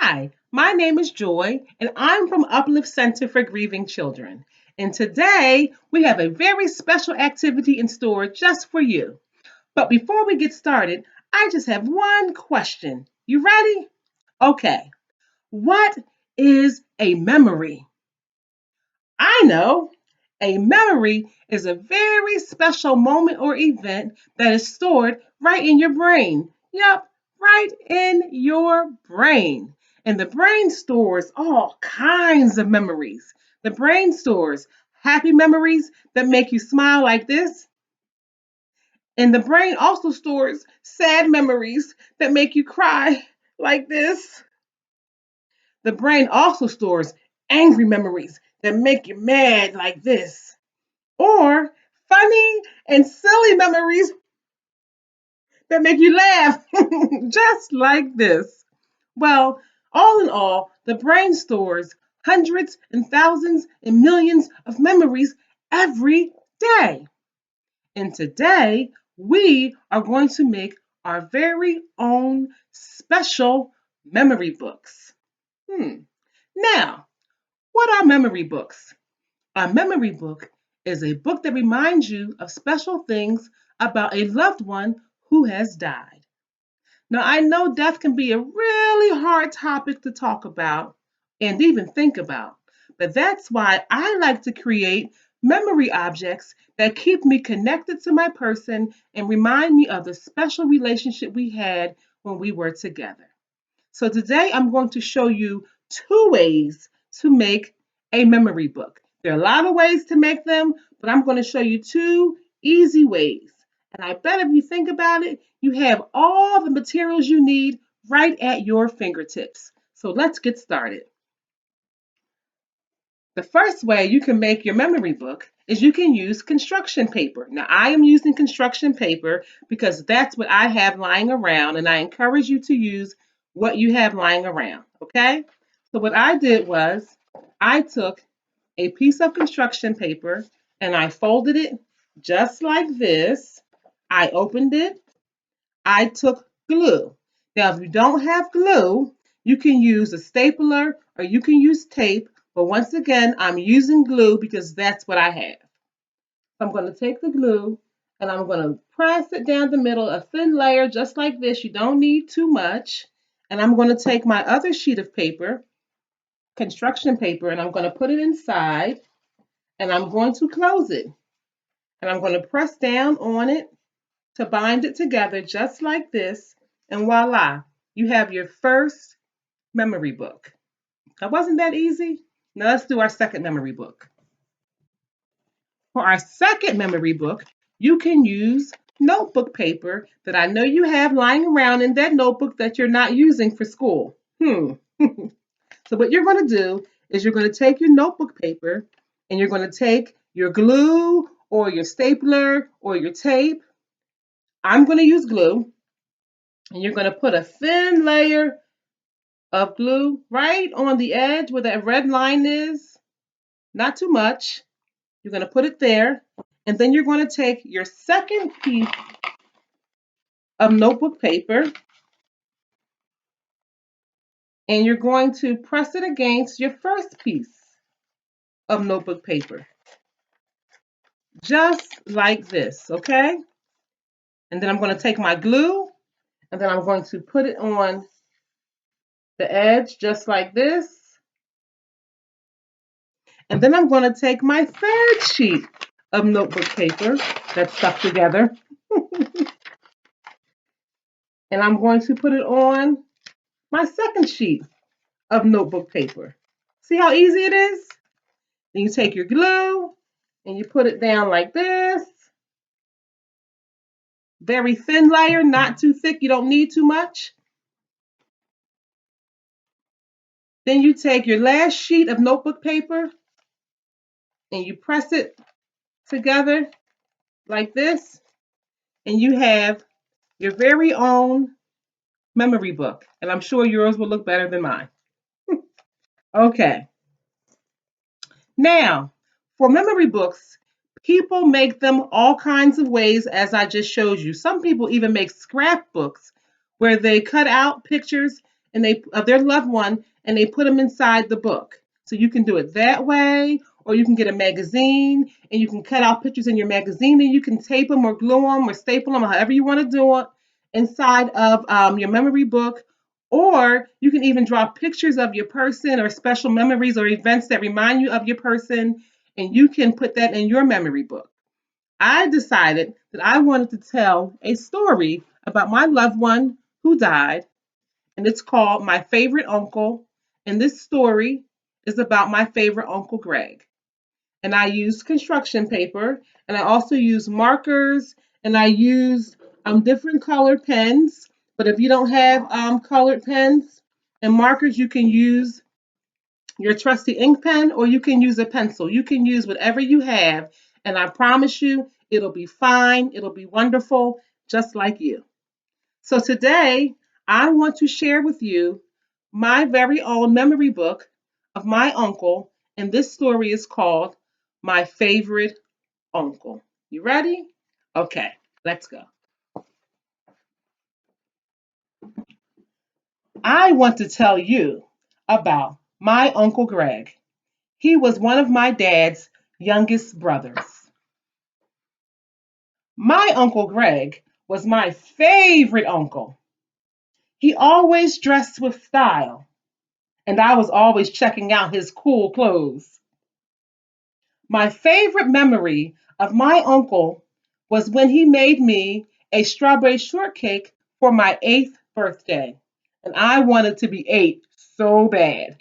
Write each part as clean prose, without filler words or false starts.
Hi, my name is Joy, and I'm from Uplift Center for Grieving Children. And today we have a very special activity in store just for you. But before we get started, I just have one question. You ready? Okay. What is a memory? I know. A memory is a very special moment or event that is stored right in your brain. Yep, right in your brain. And the brain stores all kinds of memories. The brain stores happy memories that make you smile like this. And the brain also stores sad memories that make you cry like this. The brain also stores angry memories that make you mad like this, or funny and silly memories that make you laugh just like this. Well, all in all, the brain stores hundreds and thousands and millions of memories every day. And today, we are going to make our very own special memory books. Now, what are memory books? A memory book is a book that reminds you of special things about a loved one who has died. Now, I know death can be a really hard topic to talk about and even think about, but that's why I like to create memory objects that keep me connected to my person and remind me of the special relationship we had when we were together. So today I'm going to show you two ways to make a memory book. There are a lot of ways to make them, but I'm going to show you two easy ways. And I bet if you think about it, you have all the materials you need right at your fingertips. So let's get started. The first way you can make your memory book is you can use construction paper. Now, I am using construction paper because that's what I have lying around, and I encourage you to use what you have lying around, okay? So, what I did was I took a piece of construction paper and I folded it just like this. I opened it. I took glue. Now, if you don't have glue, you can use a stapler or you can use tape. But once again, I'm using glue because that's what I have. I'm going to take the glue and I'm going to press it down the middle, a thin layer just like this. You don't need too much. And I'm going to take my other sheet of paper, construction paper, and I'm going to put it inside and I'm going to close it. And I'm going to press down on it to bind it together just like this. And voila, you have your first memory book. Now, wasn't that easy? Now let's do our second memory book. For our second memory book, you can use notebook paper that I know you have lying around in that notebook that you're not using for school. So what you're going to do is you're going to take your notebook paper and you're going to take your glue or your stapler or your tape. I'm going to use glue, and you're going to put a thin layer of glue right on the edge where that red line is, not too much. You're going to put it there, and then you're going to take your second piece of notebook paper and you're going to press it against your first piece of notebook paper, just like this, okay? And then I'm going to take my glue and then I'm going to put it on the edge just like this. And then I'm going to take my third sheet of notebook paper that's stuck together and I'm going to put it on my second sheet of notebook paper. See how easy it is? Then you take your glue and you put it down like this. Very thin layer, not too thick. You don't need too much. Then you take your last sheet of notebook paper and you press it together like this. And you have your very own memory book. And I'm sure yours will look better than mine. Okay. Now, for memory books, people make them all kinds of ways, as I just showed you. Some people even make scrapbooks where they cut out pictures and they of their loved one, and they put them inside the book. So you can do it that way, or you can get a magazine and you can cut out pictures in your magazine and you can tape them or glue them or staple them, or however you want to do it, inside of your memory book. Or you can even draw pictures of your person or special memories or events that remind you of your person, and you can put that in your memory book. I decided that I wanted to tell a story about my loved one who died, and it's called My Favorite Uncle. And this story is about my favorite Uncle Greg. And I used construction paper, and I also used markers, and I used different colored pens. But if you don't have colored pens and markers, you can use your trusty ink pen or you can use a pencil. You can use whatever you have, and I promise you, it'll be fine. It'll be wonderful, just like you. So today, I want to share with you my very own memory book of my uncle, and this story is called My Favorite Uncle. You ready? Okay, let's go. I want to tell you about my Uncle Greg. He was one of my dad's youngest brothers. My Uncle Greg was my favorite uncle. He always dressed with style, and I was always checking out his cool clothes. My favorite memory of my uncle was when he made me a strawberry shortcake for my 8th birthday, and I wanted to be 8 so bad.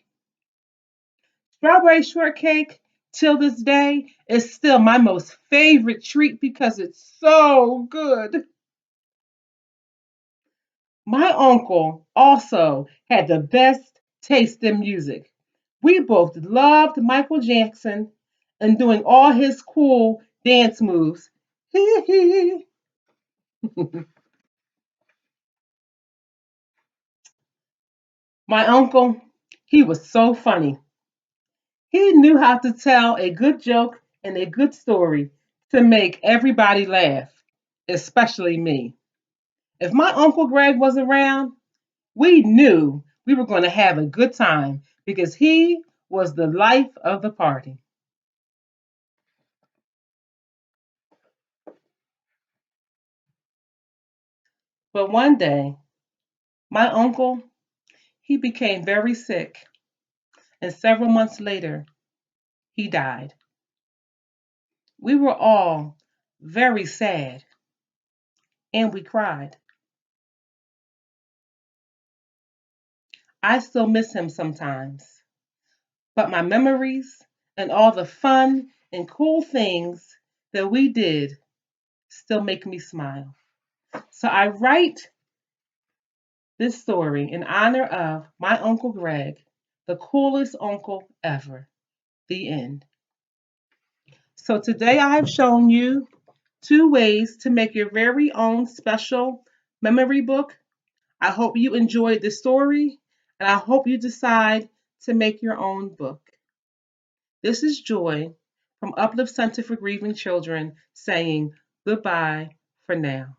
Strawberry shortcake, till this day, is still my most favorite treat because it's so good. My uncle also had the best taste in music. We both loved Michael Jackson and doing all his cool dance moves. My uncle, he was so funny. He knew how to tell a good joke and a good story to make everybody laugh, especially me. If my Uncle Greg was around, we knew we were going to have a good time because he was the life of the party. But one day, my uncle, he became very sick, and several months later, he died. We were all very sad, and we cried. I still miss him sometimes, but my memories and all the fun and cool things that we did still make me smile. So I write this story in honor of my Uncle Greg, the coolest uncle ever. The end. So today I have shown you 2 ways to make your very own special memory book. I hope you enjoyed the story, and I hope you decide to make your own book. This is Joy from Uplift Center for Grieving Children saying goodbye for now.